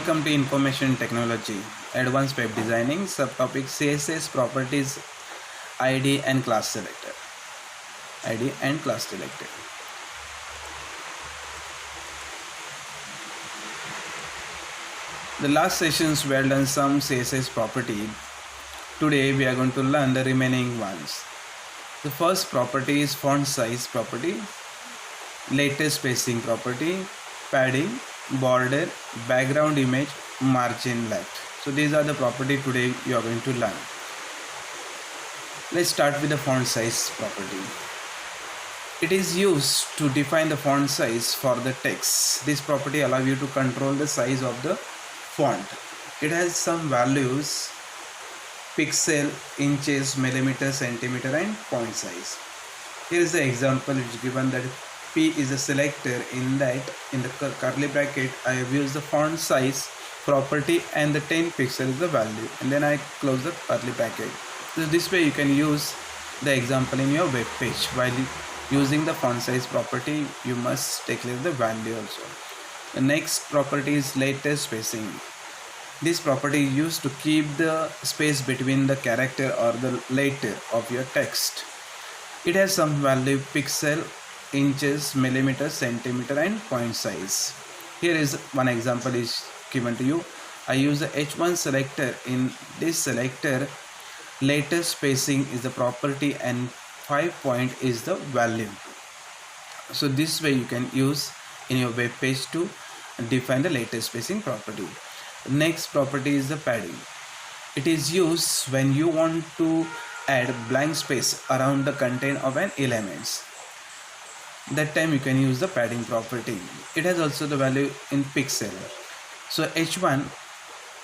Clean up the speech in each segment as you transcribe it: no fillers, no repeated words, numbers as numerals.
Welcome to Information Technology, Advanced Web Designing, subtopic CSS Properties, ID and Class Selector. ID and Class Selector. The last sessions we have done some CSS property. Today we are going to learn the remaining ones. The first property is font size property, latest spacing property, padding, border, background image, margin left. So these are the property today you are going to learn. Let's start with the font size property. It is used to define the font size for the text. This property allows you to control the size of the font. It has some values: pixel, inches, millimeter, centimeter and point size. Here is the example which is given that P is a selector. In the curly bracket I have used the font size property and the 10 pixel is the value, and then I close the curly bracket. So this way you can use the example in your web page. While using the font size property, you must declare the value also. The next property is latest spacing. This property is used to keep the space between the character or the letter of your text. It has some value: pixel, inches, millimeter, centimeter and point size. Here is one example is given to you. I use the H1 selector. In this selector, latest spacing is the property and 5 point is the value. So this way you can use in your web page to define the latest spacing property. Next property is the padding. It is used when you want to add blank space around the content of an element. That time you can use the padding property. It has also the value in pixel. So H1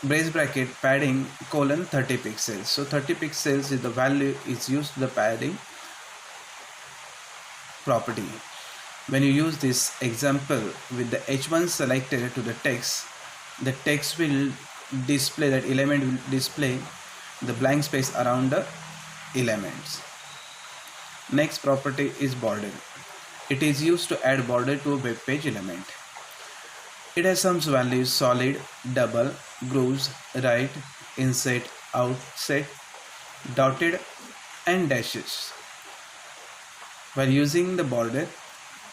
brace bracket padding colon 30 pixels. So 30 pixels is the value is used to the padding property. When you use this example with the H1 selected to the text will display, that element will display the blank space around the elements. Next property is border. It is used to add border to a web page element. It has some values: solid, double, grooves, right, inside, outset, dotted and dashes. While using the border,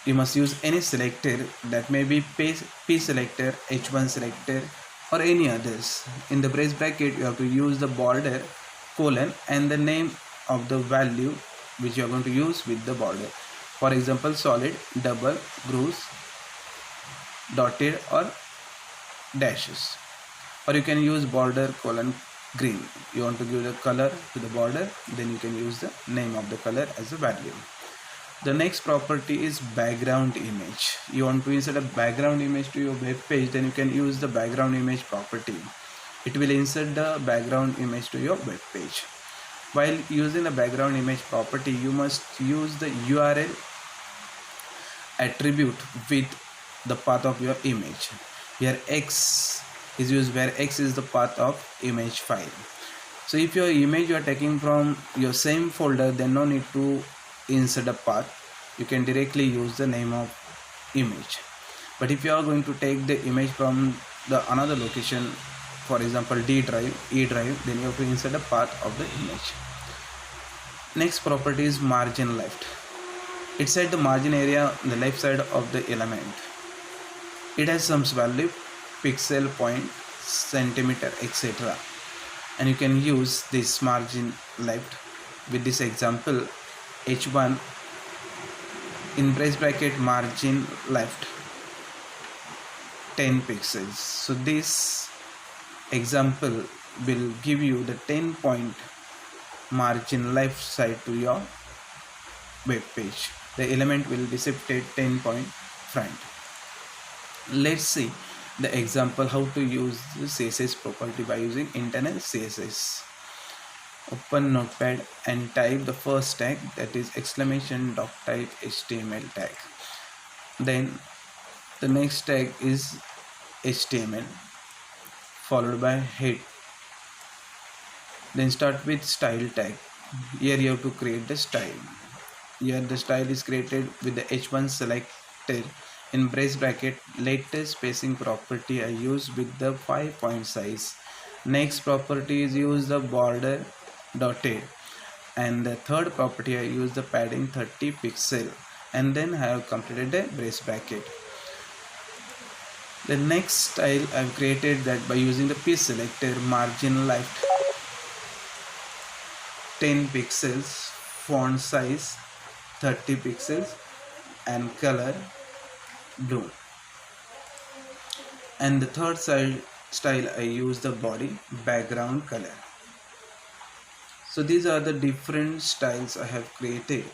you must use any selector, that may be P selector, H1 selector or any others. In the brace bracket you have to use the border colon and the name of the value which you are going to use with the border. For example, solid, double, grooves, dotted or dashes. Or you can use border colon green. You want to give the color to the border, then you can use the name of the color as a value. The next property is background image. You want to insert a background image to your web page, then you can use the background image property. It will insert the background image to your web page. While using the background image property, you must use the URL attribute with the path of your image. Here X is used where X is the path of image file. So if your image you are taking from your same folder, then no need to insert a path. You can directly use the name of image. But if you are going to take the image from the another location, for example D drive, E drive, then you have to insert a path of the image. Next property is margin left. It's at the margin area on the left side of the element. It has some value: pixel, point, centimeter, etc. And you can use this margin left with this example: H1 in brace bracket margin left 10 pixels. So this example will give you the 10 point margin left side to your web page. The element will be shifted 10 point front. Let's see the example how to use the CSS property by using internal CSS. Open Notepad and type the first tag, that is exclamation doctype HTML tag. Then the next tag is HTML followed by head. Then start with style tag. Here you have to create the style. Here the style is created with the H1 selected in brace bracket, latest spacing property I use with the 5-point size. Next property is use the border dotted, and the third property I use the padding 30 pixel, and then I have completed a brace bracket. The next style I've created that by using the piece selector, margin left 10 pixels, font size 30 pixels, and color blue. And the third style I use the body background color. So these are the different styles I have created,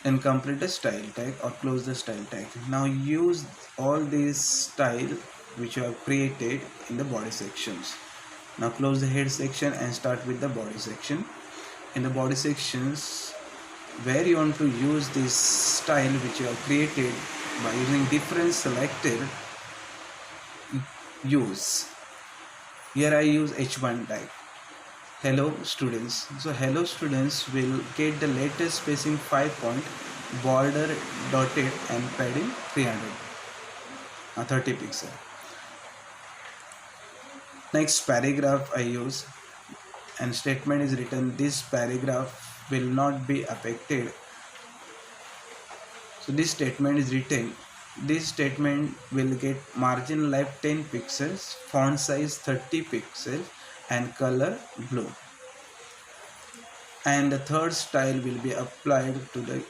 and complete the style tag or close the style tag. Now use all these style which you have created in the body sections. Now close the head section and start with the body section. In the body sections, where you want to use this style which you have created by using different selector, use. Here I use H1 tag. Hello students. So hello students will get the latest spacing 5-point, border dotted, and padding 30 pixel. Next paragraph I use, and statement is written, this paragraph will not be affected. So this statement is written, this statement will get margin left 10 pixels, font size 30 pixels, and color blue. And the third style will be applied to the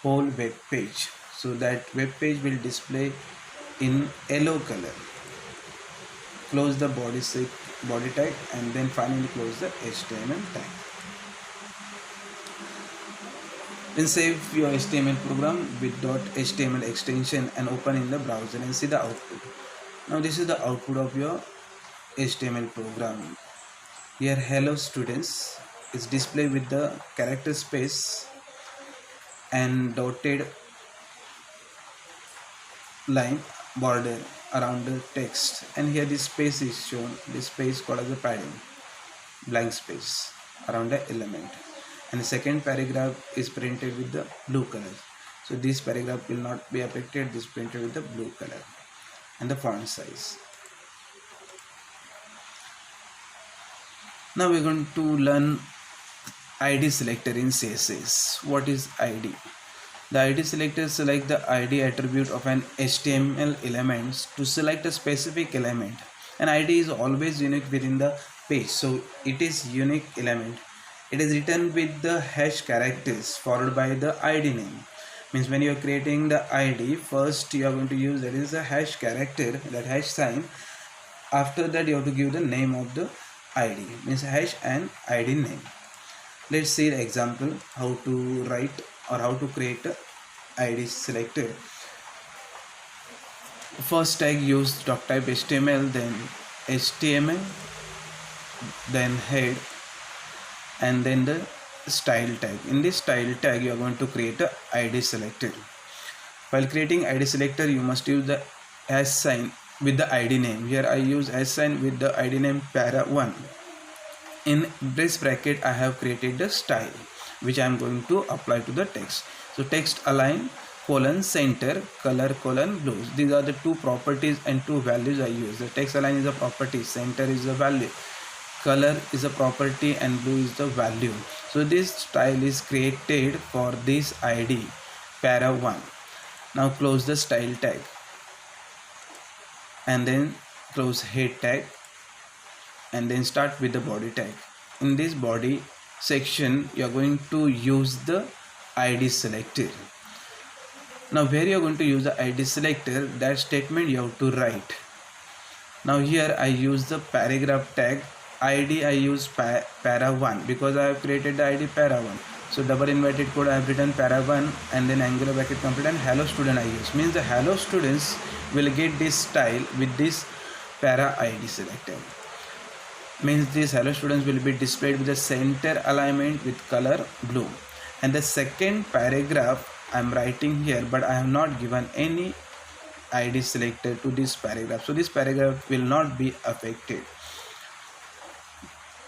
whole web page, so that web page will display in yellow color. Close the body tag, and then finally close the HTML tag. Then save your HTML program with .html extension and open in the browser and see the output. Now this is the output of your HTML program. Here hello students is displayed with the character space and dotted line border around the text, and here this space is shown, this space called as the padding, blank space around the element, and the second paragraph is printed with the blue color. So this paragraph will not be affected, this printed with the blue color, and the font size. Now we're going to learn ID selector in CSS. What is ID? The ID selector selects the ID attribute of an HTML element to select a specific element. An ID is always unique within the page, so it is unique element. It is written with the hash characters followed by the ID name. Means when you are creating the ID, first you are going to use that is a hash character, that hash sign. After that you have to give the name of the ID, means hash and ID name. Let's see the example how to write or how to create a ID selector. First tag use doctype HTML, then HTML, then head, and then the style tag. In this style tag you are going to create a ID selector. While creating ID selector you must use the hash sign with the ID name. Here I use hash sign with the ID name para1. In brace bracket I have created the style which I am going to apply to the text. So text align center color blue. These are the two properties and two values I use. The text align is a property, center is a value, color is a property, and blue is the value. So this style is created for this ID para1. Now close the style tag and then close head tag, and then start with the body tag. In this body section you are going to use the ID selector. Now where you are going to use the ID selector, that statement you have to write. Now here I use the paragraph tag. ID I use para1 because I have created the ID para1. So double inverted code I have written para1 and then angular bracket complete, and hello student I use. Means the hello students will get this style with this para ID selector. Means these hello students will be displayed with the center alignment with color blue. And the second paragraph I am writing here, but I have not given any ID selector to this paragraph, so this paragraph will not be affected.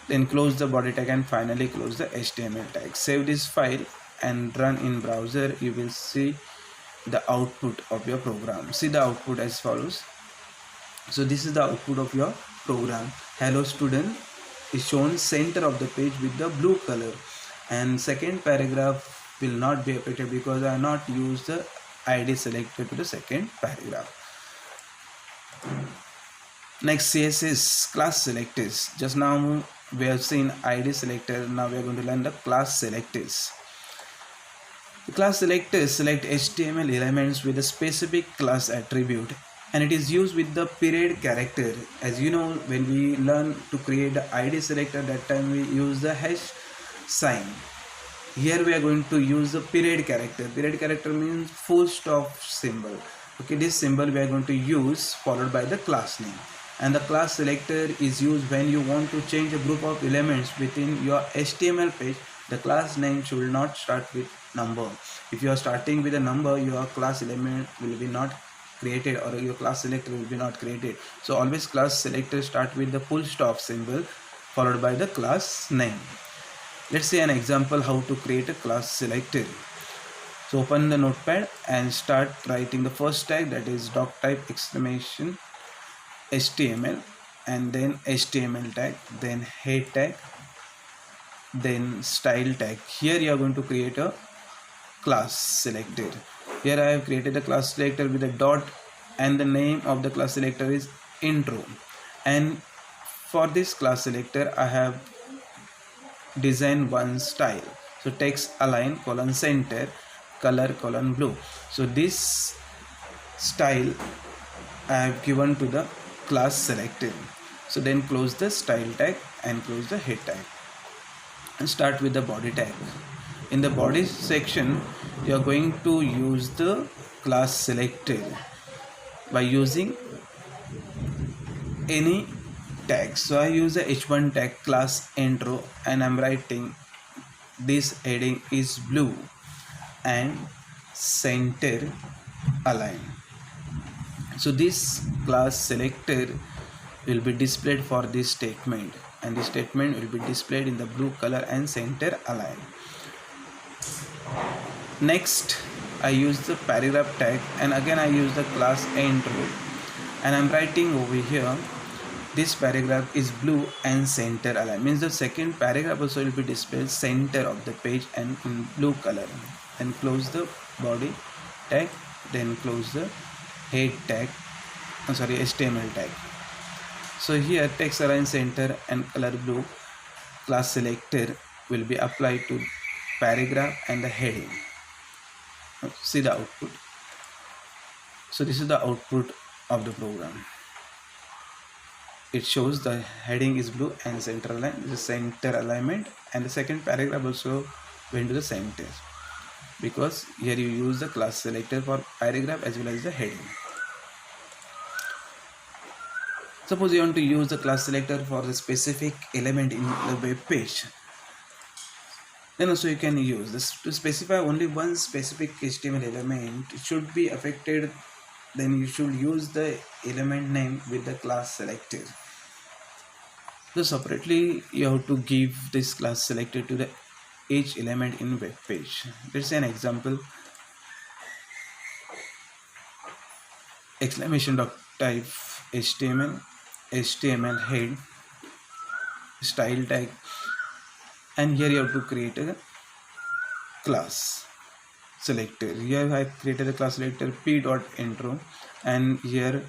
Then close the body tag and finally close the HTML tag. Save this file and run in browser. You will see the output of your program. See the output as follows. So this is the output of your program. Hello student is shown center of the page with the blue color, and second paragraph will not be affected because I not used the id selector to the second paragraph. Next, CSS class selectors. Just now we have seen id selector. Now we are going to learn the class selectors. The class selectors select HTML elements with a specific class attribute, and it is used with the period character. As you know, when we learn to create the id selector, that time we use the hash sign. Here we are going to use the period character. Period character means full stop symbol. Okay, this symbol we are going to use followed by the class name. And the class selector is used when you want to change a group of elements within your HTML page. The class name should not start with number. If you are starting with a number, your class element will be not created, or your class selector will be not created. So always class selector start with the full stop symbol followed by the class name. Let's see an example how to create a class selector. So open the notepad and start writing the first tag, that is doc type exclamation HTML, and then HTML tag, then head tag, then style tag. Here you are going to create a class selector. Here I have created a class selector with a dot, and the name of the class selector is intro. And for this class selector I have designed one style. So text align colon center color colon blue. So this style I have given to the class selector. So then close the style tag and close the head tag and start with the body tag. In the body section you are going to use the class selector by using any tag. So I use the h1 tag class intro, and I'm writing this heading is blue and center align. So this class selector will be displayed for this statement, and this statement will be displayed in the blue color and center align. Next I use the paragraph tag, and again I use the class intro, and I'm writing over here this paragraph is blue and center align. Means the second paragraph also will be displayed center of the page and in blue color. And close the body tag, then close the head tag, HTML tag. So here text align center and color blue class selector will be applied to paragraph and the heading. See the output. So this is the output of the program. It shows the heading is blue and center align, the center alignment, and the second paragraph also went to the center, because here you use the class selector for paragraph as well as the heading. Suppose you want to use the class selector for the specific element in the web page, then also you can use this to specify only one specific HTML element. It should be affected, then you should use the element name with the class selector. So separately you have to give this class selector to the each element in web page. Let's say an example. Exclamation dot type HTML, HTML head, style tag, and here you have to create a class selector. Here I created a class selector p.intro, and here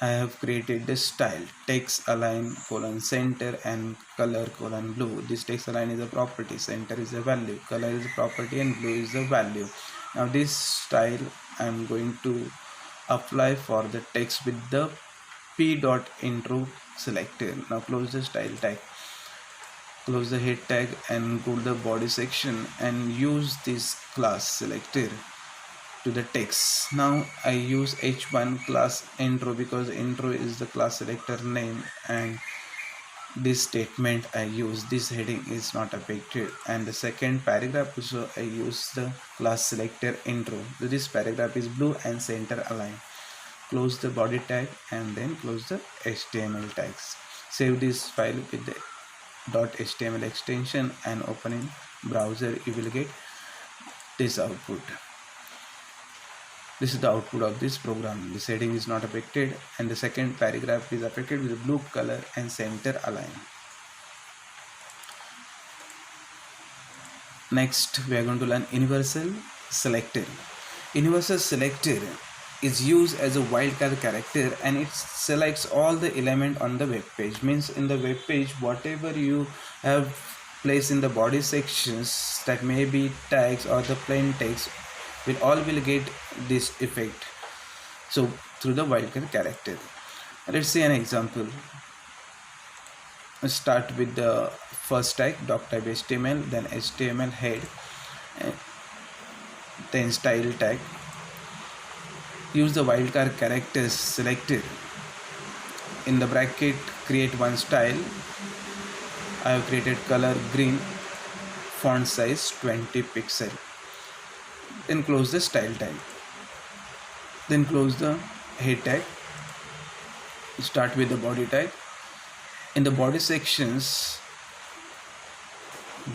I have created the style text align colon center and color colon blue. This text align is a property, center is a value, color is a property, and blue is the value. Now this style I am going to apply for the text with the p.intro selector. Now close the style tag, close the head tag, and go to the body section and use this class selector to the text. Now I use h1 class intro because intro is the class selector name, and this statement I use, this heading is not affected, and the second paragraph also I use the class selector intro. So this paragraph is blue and center align. Close the body tag and then close the HTML tags. Save this file with the .html extension and open in browser. You will get this output. This is the output of this program. The heading is not affected and the second paragraph is affected with blue color and center align. Next we are going to learn universal selector. Universal selector is used as a wildcard character and it selects all the element on the web page. Means in the web page whatever you have placed in the body sections, that may be tags or the plain text, will get this effect. So through the wildcard character. Let's see an example. Let's start with the first tag doc type HTML, then HTML head, then style tag. Use the wildcard characters selected. In the bracket create one style. I have created color green, font size 20 pixel. Then close the style tag. Then close the head tag. Start with the body tag. In the body sections,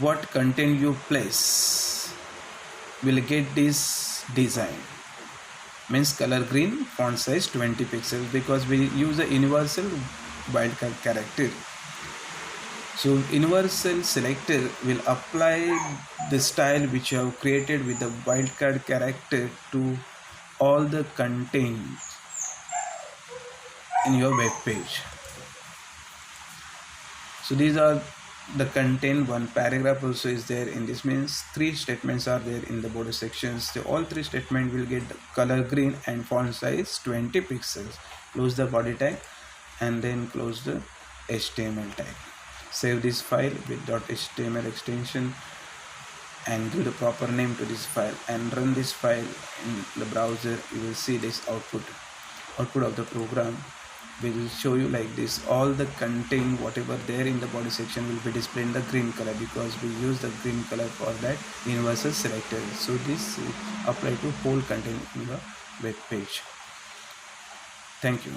what content you place will get this design. Means color green, font size 20 pixels, because we use a universal wildcard character. So universal selector will apply the style which you have created with the wildcard character to all the content in your web page. So these are the content. One paragraph also is there in this, means 3 statements are there in the border sections. So all 3 statements will get color green and font size 20 pixels. Close the body tag and then close the HTML tag. Save this file with .html extension and give the proper name to this file and run this file in the browser. You will see this output of the program will show you like this. All the content whatever there in the body section will be displayed in the green color, because we use the green color for that universal selector. So this apply to whole content in the web page. Thank you.